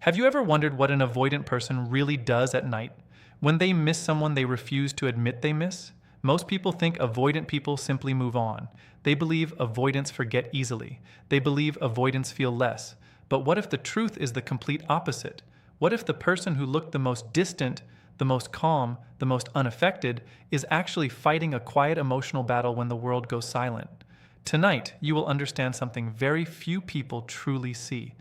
Have you ever wondered what an avoidant person really does at night? When they miss someone they refuse to admit they miss? Most people think avoidant people simply move on. They believe avoidants forget easily. They believe avoidants feel less. But what if the truth is the complete opposite? What if the person who looked the most distant, the most calm, the most unaffected, is actually fighting a quiet emotional battle when the world goes silent? Tonight, you will understand something very few people truly see.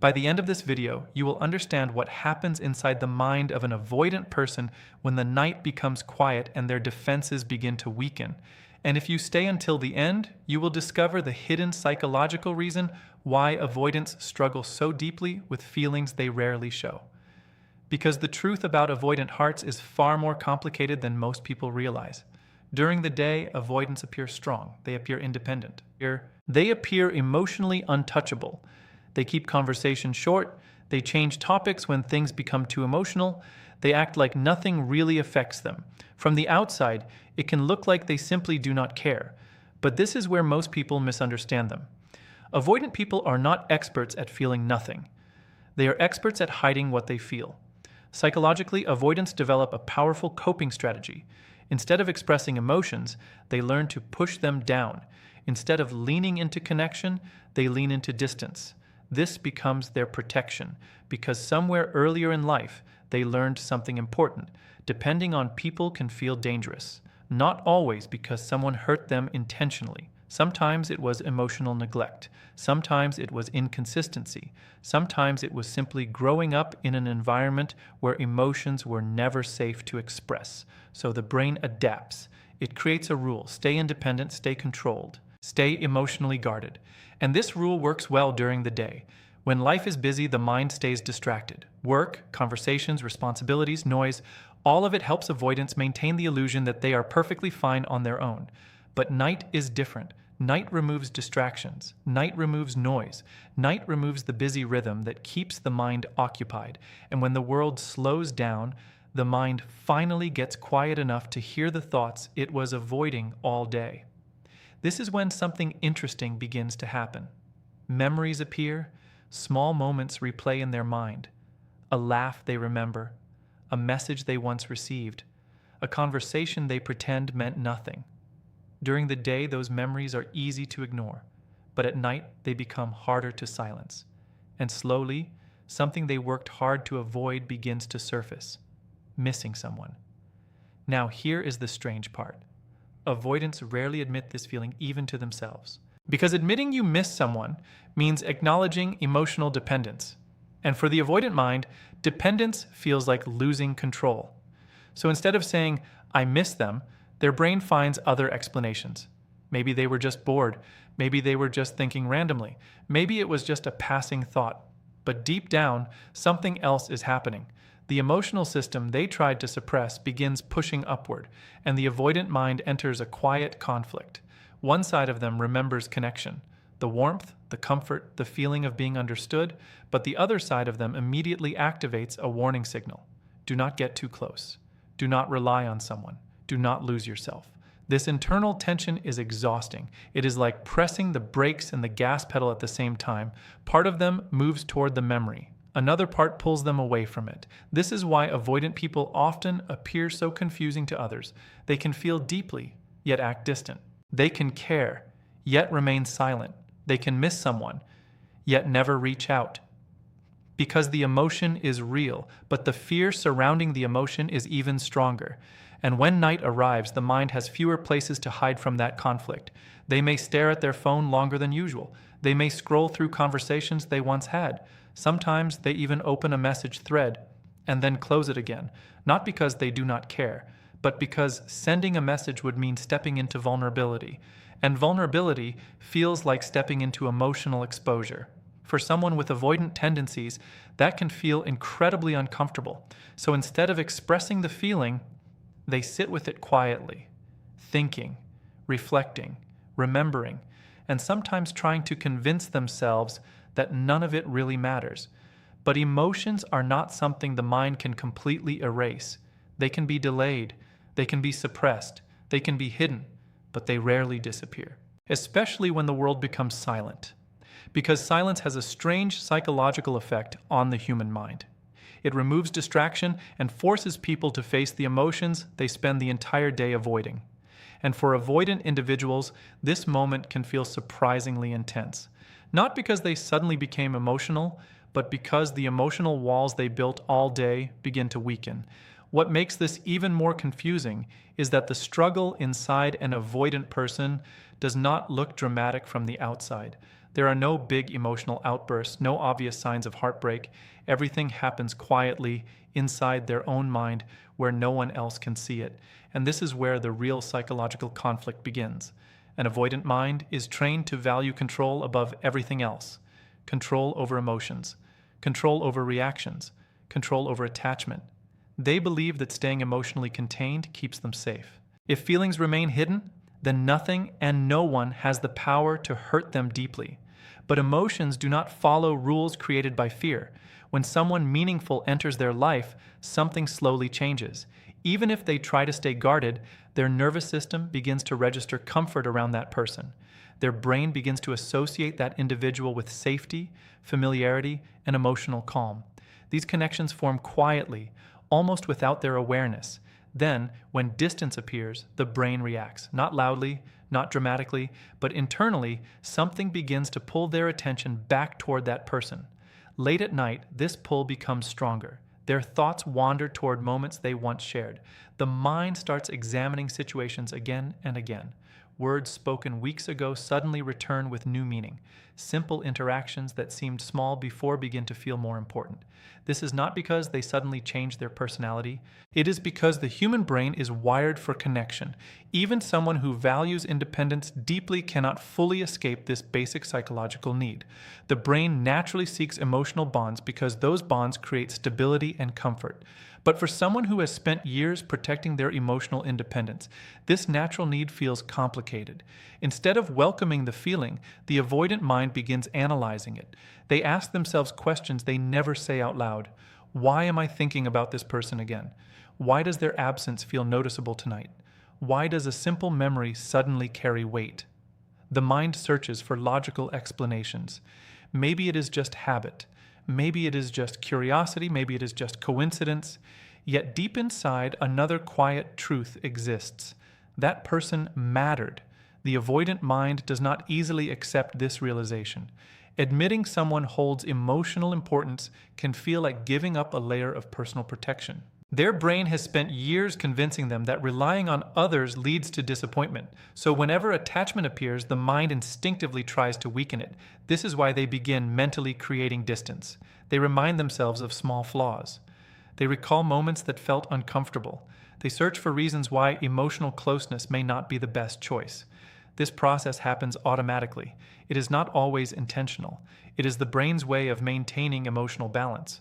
By the end of this video, you will understand what happens inside the mind of an avoidant person when the night becomes quiet and their defenses begin to weaken. And if you stay until the end, you will discover the hidden psychological reason why avoidants struggle so deeply with feelings they rarely show. Because the truth about avoidant hearts is far more complicated than most people realize. During the day, avoidants appear strong. They appear independent. They appear emotionally untouchable. They keep conversation short. They change topics when things become too emotional. They act like nothing really affects them. From the outside, it can look like they simply do not care. But this is where most people misunderstand them. Avoidant people are not experts at feeling nothing. They are experts at hiding what they feel. Psychologically, avoidants develop a powerful coping strategy. Instead of expressing emotions, they learn to push them down. Instead of leaning into connection, they lean into distance. This becomes their protection, because somewhere earlier in life, they learned something important. Depending on people can feel dangerous. Not always because someone hurt them intentionally. Sometimes it was emotional neglect. Sometimes it was inconsistency. Sometimes it was simply growing up in an environment where emotions were never safe to express. So the brain adapts. It creates a rule: stay independent, stay controlled. Stay emotionally guarded. And this rule works well during the day. When life is busy, the mind stays distracted. Work, conversations, responsibilities, noise, all of it helps avoidants maintain the illusion that they are perfectly fine on their own. But night is different. Night removes distractions. Night removes noise. Night removes the busy rhythm that keeps the mind occupied. And when the world slows down, the mind finally gets quiet enough to hear the thoughts it was avoiding all day. This is when something interesting begins to happen. Memories appear, small moments replay in their mind. A laugh they remember, a message they once received, a conversation they pretend meant nothing. During the day, those memories are easy to ignore, but at night they become harder to silence. And slowly, something they worked hard to avoid begins to surface: missing someone. Now here is the strange part. Avoidants rarely admit this feeling even to themselves. Because admitting you miss someone means acknowledging emotional dependence. And for the avoidant mind, dependence feels like losing control. So instead of saying, "I miss them," their brain finds other explanations. Maybe they were just bored. Maybe they were just thinking randomly. Maybe it was just a passing thought. But deep down, something else is happening. The emotional system they tried to suppress begins pushing upward, and the avoidant mind enters a quiet conflict. One side of them remembers connection, the warmth, the comfort, the feeling of being understood, but the other side of them immediately activates a warning signal. Do not get too close. Do not rely on someone. Do not lose yourself. This internal tension is exhausting. It is like pressing the brakes and the gas pedal at the same time. Part of them moves toward the memory. Another part pulls them away from it. This is why avoidant people often appear so confusing to others. They can feel deeply, yet act distant. They can care, yet remain silent. They can miss someone, yet never reach out. Because the emotion is real, but the fear surrounding the emotion is even stronger. And when night arrives, the mind has fewer places to hide from that conflict. They may stare at their phone longer than usual. They may scroll through conversations they once had. Sometimes they even open a message thread and then close it again, not because they do not care, but because sending a message would mean stepping into vulnerability. And vulnerability feels like stepping into emotional exposure. For someone with avoidant tendencies, that can feel incredibly uncomfortable. So instead of expressing the feeling, they sit with it quietly, thinking, reflecting, remembering, and sometimes trying to convince themselves that none of it really matters. But emotions are not something the mind can completely erase. They can be delayed, they can be suppressed, they can be hidden, but they rarely disappear, especially when the world becomes silent. because silence has a strange psychological effect on the human mind. It removes distraction and forces people to face the emotions they spend the entire day avoiding. And for avoidant individuals, this moment can feel surprisingly intense. Not because they suddenly became emotional, but because the emotional walls they built all day begin to weaken. What makes this even more confusing is that the struggle inside an avoidant person does not look dramatic from the outside. There are no big emotional outbursts, no obvious signs of heartbreak. Everything happens quietly inside their own mind where no one else can see it. And this is where the real psychological conflict begins. An avoidant mind is trained to value control above everything else. Control over emotions, control over reactions, control over attachment. They believe that staying emotionally contained keeps them safe. If feelings remain hidden, then nothing and no one has the power to hurt them deeply. But emotions do not follow rules created by fear. When someone meaningful enters their life, something slowly changes. Even if they try to stay guarded, their nervous system begins to register comfort around that person. Their brain begins to associate that individual with safety, familiarity, and emotional calm. These connections form quietly, almost without their awareness. Then, when distance appears, the brain reacts, not loudly, not dramatically, but internally, something begins to pull their attention back toward that person. Late at night, this pull becomes stronger. Their thoughts wander toward moments they once shared. The mind starts examining situations again and again. Words spoken weeks ago suddenly return with new meaning. Simple interactions that seemed small before begin to feel more important. This is not because they suddenly change their personality. It is because the human brain is wired for connection. Even someone who values independence deeply cannot fully escape this basic psychological need. The brain naturally seeks emotional bonds because those bonds create stability and comfort. But for someone who has spent years protecting their emotional independence, this natural need feels complicated. Instead of welcoming the feeling, the avoidant mind begins analyzing it. They ask themselves questions they never say out loud. Why am I thinking about this person again? Why does their absence feel noticeable tonight? Why does a simple memory suddenly carry weight? The mind searches for logical explanations. Maybe it is just habit. Maybe it is just curiosity, maybe it is just coincidence. Yet deep inside, another quiet truth exists. That person mattered. The avoidant mind does not easily accept this realization. Admitting someone holds emotional importance can feel like giving up a layer of personal protection. Their brain has spent years convincing them that relying on others leads to disappointment. So whenever attachment appears, the mind instinctively tries to weaken it. This is why they begin mentally creating distance. They remind themselves of small flaws. They recall moments that felt uncomfortable. They search for reasons why emotional closeness may not be the best choice. This process happens automatically. It is not always intentional. It is the brain's way of maintaining emotional balance.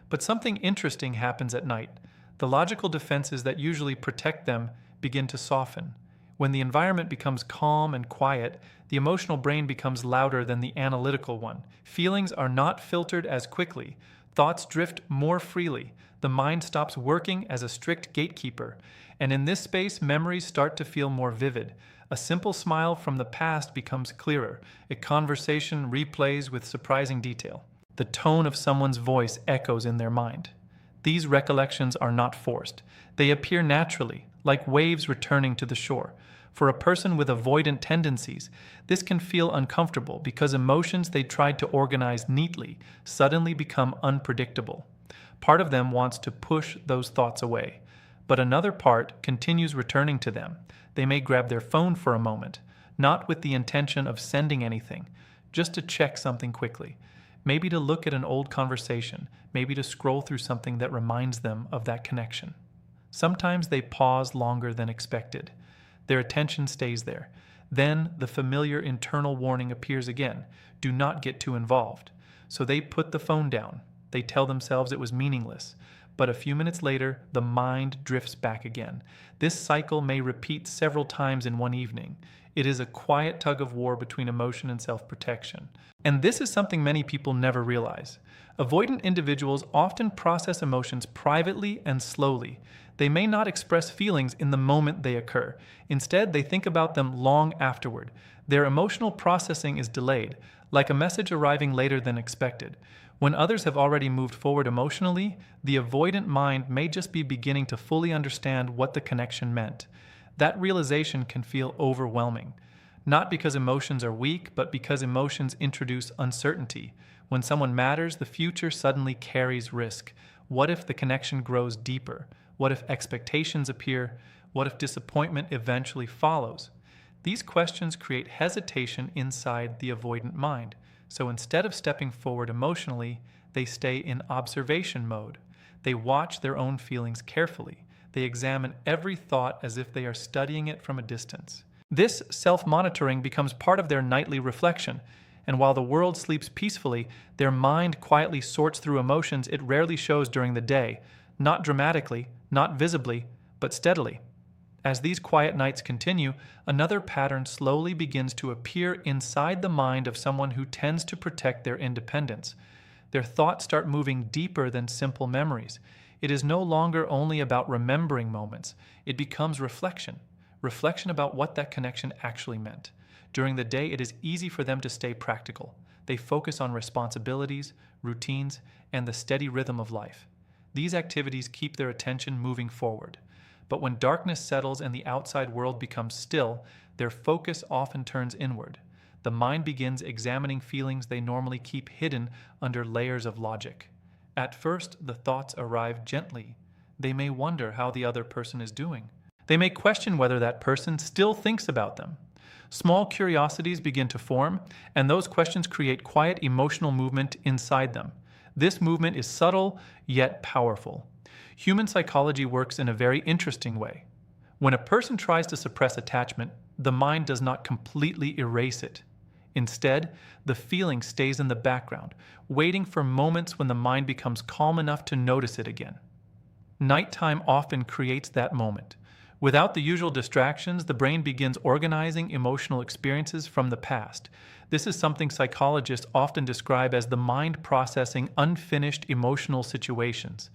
But something interesting happens at night. The logical defenses that usually protect them begin to soften. When the environment becomes calm and quiet, the emotional brain becomes louder than the analytical one. Feelings are not filtered as quickly. Thoughts drift more freely. The mind stops working as a strict gatekeeper. And in this space, memories start to feel more vivid. A simple smile from the past becomes clearer. A conversation replays with surprising detail. The tone of someone's voice echoes in their mind. These recollections are not forced. They appear naturally, like waves returning to the shore. For a person with avoidant tendencies, this can feel uncomfortable because emotions they tried to organize neatly suddenly become unpredictable. Part of them wants to push those thoughts away, but another part continues returning to them. They may grab their phone for a moment, not with the intention of sending anything, just to check something quickly. Maybe to look at an old conversation, maybe to scroll through something that reminds them of that connection. Sometimes they pause longer than expected. Their attention stays there. Then the familiar internal warning appears again. Do not get too involved. So they put the phone down. They tell themselves it was meaningless. But a few minutes later, the mind drifts back again. This cycle may repeat several times in one evening. It is a quiet tug of war between emotion and self-protection. And this is something many people never realize. Avoidant individuals often process emotions privately and slowly. They may not express feelings in the moment they occur. Instead, they think about them long afterward. Their emotional processing is delayed, like a message arriving later than expected. When others have already moved forward emotionally, the avoidant mind may just be beginning to fully understand what the connection meant. That realization can feel overwhelming. Not because emotions are weak, but because emotions introduce uncertainty. When someone matters, the future suddenly carries risk. What if the connection grows deeper? What if expectations appear? What if disappointment eventually follows? These questions create hesitation inside the avoidant mind. So instead of stepping forward emotionally, they stay in observation mode. They watch their own feelings carefully. They examine every thought as if they are studying it from a distance. This self-monitoring becomes part of their nightly reflection, and while the world sleeps peacefully, their mind quietly sorts through emotions it rarely shows during the day, not dramatically, not visibly, but steadily. As these quiet nights continue, another pattern slowly begins to appear inside the mind of someone who tends to protect their independence. Their thoughts start moving deeper than simple memories. It is no longer only about remembering moments. It becomes reflection about what that connection actually meant. During the day, it is easy for them to stay practical. They focus on responsibilities, routines, and the steady rhythm of life. These activities keep their attention moving forward. But when darkness settles and the outside world becomes still, their focus often turns inward. The mind begins examining feelings they normally keep hidden under layers of logic. At first, the thoughts arrive gently. They may wonder how the other person is doing. They may question whether that person still thinks about them. Small curiosities begin to form, and those questions create quiet emotional movement inside them. This movement is subtle, yet powerful. Human psychology works in a very interesting way. When a person tries to suppress attachment, the mind does not completely erase it. Instead, the feeling stays in the background, waiting for moments when the mind becomes calm enough to notice it again. Nighttime often creates that moment. Without the usual distractions, the brain begins organizing emotional experiences from the past. This is something psychologists often describe as the mind processing unfinished emotional situations.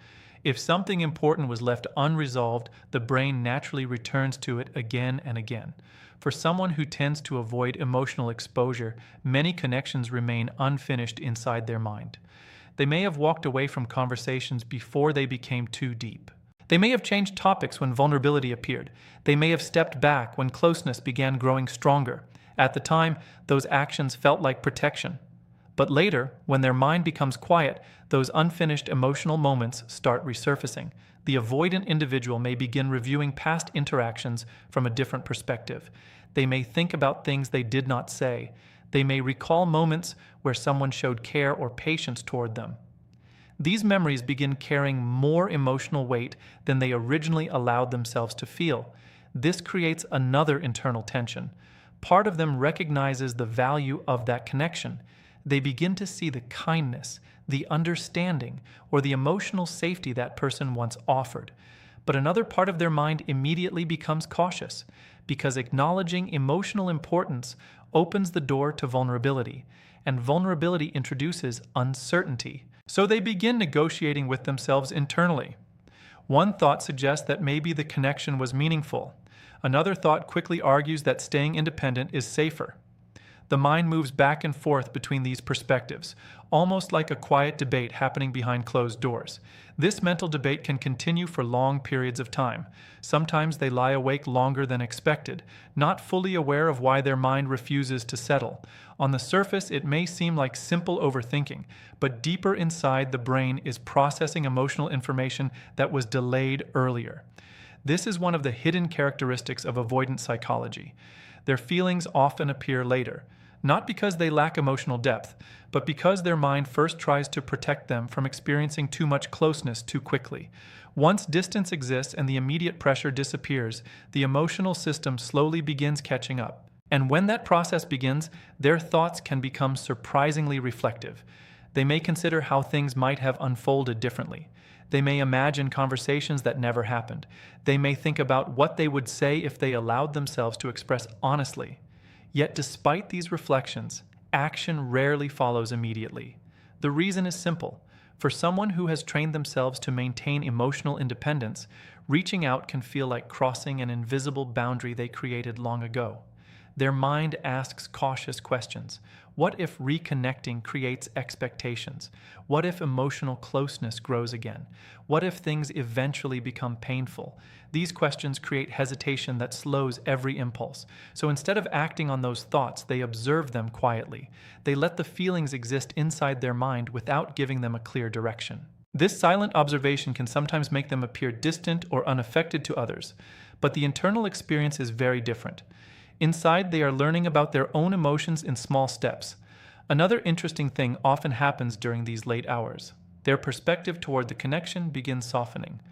If something important was left unresolved, the brain naturally returns to it again and again. For someone who tends to avoid emotional exposure, many connections remain unfinished inside their mind. They may have walked away from conversations before they became too deep. They may have changed topics when vulnerability appeared. They may have stepped back when closeness began growing stronger. At the time, those actions felt like protection. But later, when their mind becomes quiet, those unfinished emotional moments start resurfacing. The avoidant individual may begin reviewing past interactions from a different perspective. They may think about things they did not say. They may recall moments where someone showed care or patience toward them. These memories begin carrying more emotional weight than they originally allowed themselves to feel. This creates another internal tension. Part of them recognizes the value of that connection. They begin to see the kindness, the understanding, or the emotional safety that person once offered. But another part of their mind immediately becomes cautious, because acknowledging emotional importance opens the door to vulnerability, and vulnerability introduces uncertainty. So they begin negotiating with themselves internally. One thought suggests that maybe the connection was meaningful. Another thought quickly argues that staying independent is safer. The mind moves back and forth between these perspectives, almost like a quiet debate happening behind closed doors. This mental debate can continue for long periods of time. Sometimes they lie awake longer than expected, not fully aware of why their mind refuses to settle. On the surface, it may seem like simple overthinking, but deeper inside, the brain is processing emotional information that was delayed earlier. This is one of the hidden characteristics of avoidant psychology. Their feelings often appear later, not because they lack emotional depth, but because their mind first tries to protect them from experiencing too much closeness too quickly. Once distance exists and the immediate pressure disappears, the emotional system slowly begins catching up. And when that process begins, their thoughts can become surprisingly reflective. They may consider how things might have unfolded differently. They may imagine conversations that never happened. They may think about what they would say if they allowed themselves to express honestly. Yet despite these reflections, action rarely follows immediately. The reason is simple. For someone who has trained themselves to maintain emotional independence, reaching out can feel like crossing an invisible boundary they created long ago. Their mind asks cautious questions. What if reconnecting creates expectations? What if emotional closeness grows again? What if things eventually become painful? These questions create hesitation that slows every impulse. So instead of acting on those thoughts, they observe them quietly. They let the feelings exist inside their mind without giving them a clear direction. This silent observation can sometimes make them appear distant or unaffected to others, but the internal experience is very different. Inside, they are learning about their own emotions in small steps. Another interesting thing often happens during these late hours. Their perspective toward the connection begins softening.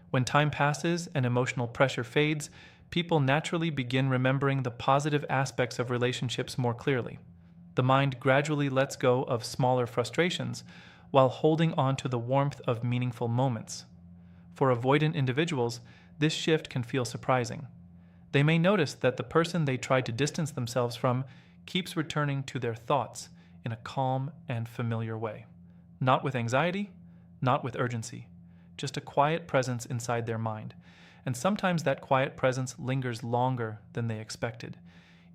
When time passes and emotional pressure fades, people naturally begin remembering the positive aspects of relationships more clearly. The mind gradually lets go of smaller frustrations while holding on to the warmth of meaningful moments. For avoidant individuals, this shift can feel surprising. They may notice that the person they tried to distance themselves from keeps returning to their thoughts in a calm and familiar way. Not with anxiety, not with urgency, just a quiet presence inside their mind. And sometimes that quiet presence lingers longer than they expected,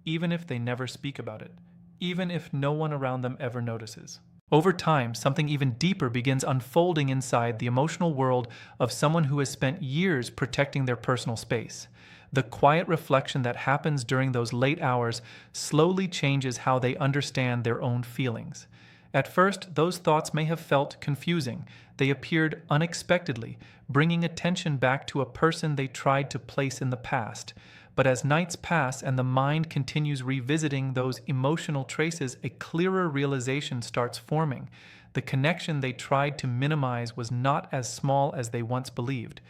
even if they never speak about it, even if no one around them ever notices. Over time, something even deeper begins unfolding inside the emotional world of someone who has spent years protecting their personal space. The quiet reflection that happens during those late hours slowly changes how they understand their own feelings. At first, those thoughts may have felt confusing. They appeared unexpectedly, bringing attention back to a person they tried to place in the past. But as nights pass and the mind continues revisiting those emotional traces, a clearer realization starts forming. The connection they tried to minimize was not as small as they once believed.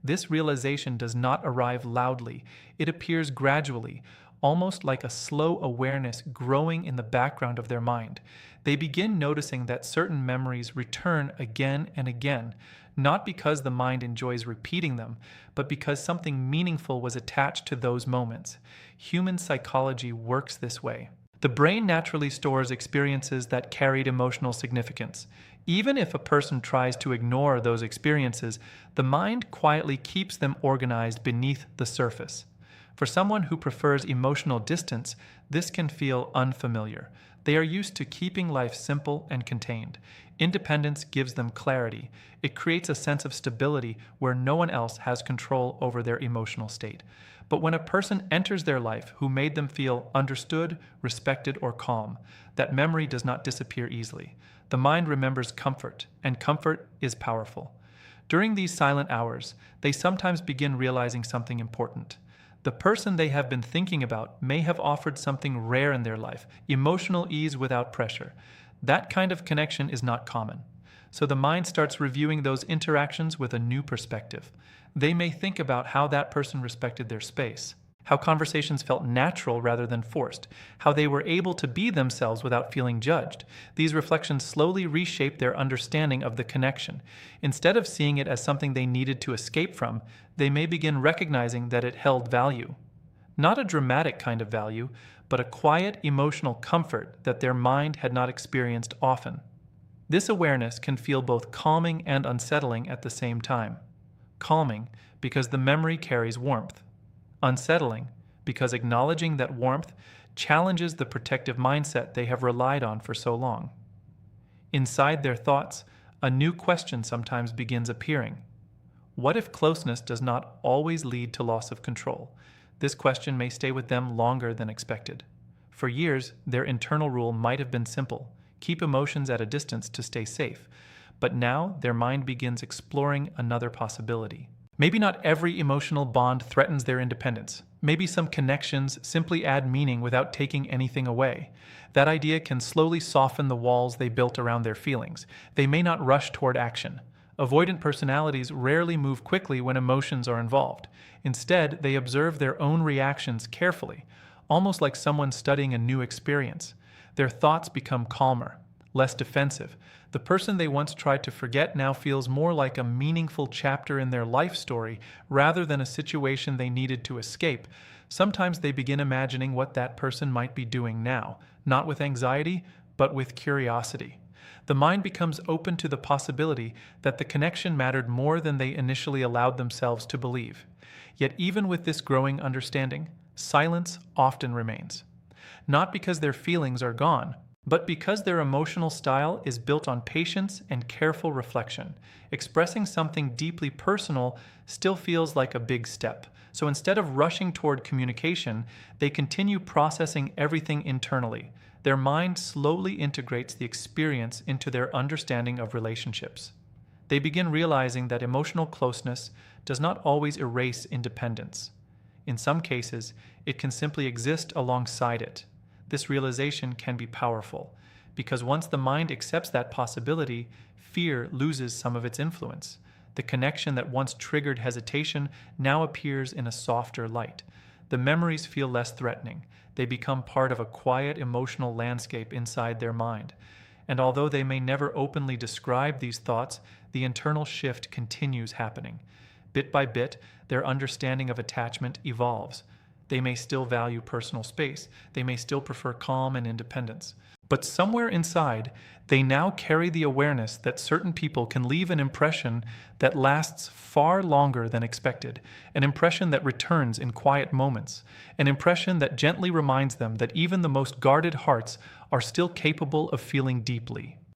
This realization does not arrive loudly. It appears gradually, almost like a slow awareness growing in the background of their mind. They begin noticing that certain memories return again and again, not because the mind enjoys repeating them, but because something meaningful was attached to those moments. Human psychology works this way. The brain naturally stores experiences that carried emotional significance. Even if a person tries to ignore those experiences, the mind quietly keeps them organized beneath the surface. For someone who prefers emotional distance, this can feel unfamiliar. They are used to keeping life simple and contained. Independence gives them clarity. It creates a sense of stability where no one else has control over their emotional state. But when a person enters their life who made them feel understood, respected, or calm, that memory does not disappear easily. The mind remembers comfort, and comfort is powerful. During these silent hours, they sometimes begin realizing something important. The person they have been thinking about may have offered something rare in their life, emotional ease without pressure. That kind of connection is not common. So the mind starts reviewing those interactions with a new perspective. They may think about how that person respected their space, how conversations felt natural rather than forced, how they were able to be themselves without feeling judged. These reflections slowly reshape their understanding of the connection. Instead of seeing it as something they needed to escape from, they may begin recognizing that it held value. Not a dramatic kind of value, but a quiet emotional comfort that their mind had not experienced often. This awareness can feel both calming and unsettling at the same time. Calming because the memory carries warmth. Unsettling because acknowledging that warmth challenges the protective mindset they have relied on for so long. Inside their thoughts, a new question sometimes begins appearing. What if closeness does not always lead to loss of control? This question may stay with them longer than expected. For years, their internal rule might have been simple: keep emotions at a distance to stay safe. But now their mind begins exploring another possibility. Maybe not every emotional bond threatens their independence. Maybe some connections simply add meaning without taking anything away. That idea can slowly soften the walls they built around their feelings. They may not rush toward action. Avoidant personalities rarely move quickly when emotions are involved. Instead, they observe their own reactions carefully, almost like someone studying a new experience. Their thoughts become calmer, less defensive. The person they once tried to forget now feels more like a meaningful chapter in their life story rather than a situation they needed to escape. Sometimes they begin imagining what that person might be doing now, not with anxiety, but with curiosity. The mind becomes open to the possibility that the connection mattered more than they initially allowed themselves to believe. Yet even with this growing understanding, silence often remains. Not because their feelings are gone, but because their emotional style is built on patience and careful reflection. Expressing something deeply personal still feels like a big step. So instead of rushing toward communication, they continue processing everything internally. Their mind slowly integrates the experience into their understanding of relationships. They begin realizing that emotional closeness does not always erase independence. In some cases, it can simply exist alongside it. This realization can be powerful, because once the mind accepts that possibility, fear loses some of its influence. The connection that once triggered hesitation now appears in a softer light. The memories feel less threatening. They become part of a quiet emotional landscape inside their mind. And although they may never openly describe these thoughts, the internal shift continues happening. Bit by bit, their understanding of attachment evolves. They may still value personal space. They may still prefer calm and independence. But somewhere inside, they now carry the awareness that certain people can leave an impression that lasts far longer than expected, an impression that returns in quiet moments, an impression that gently reminds them that even the most guarded hearts are still capable of feeling deeply.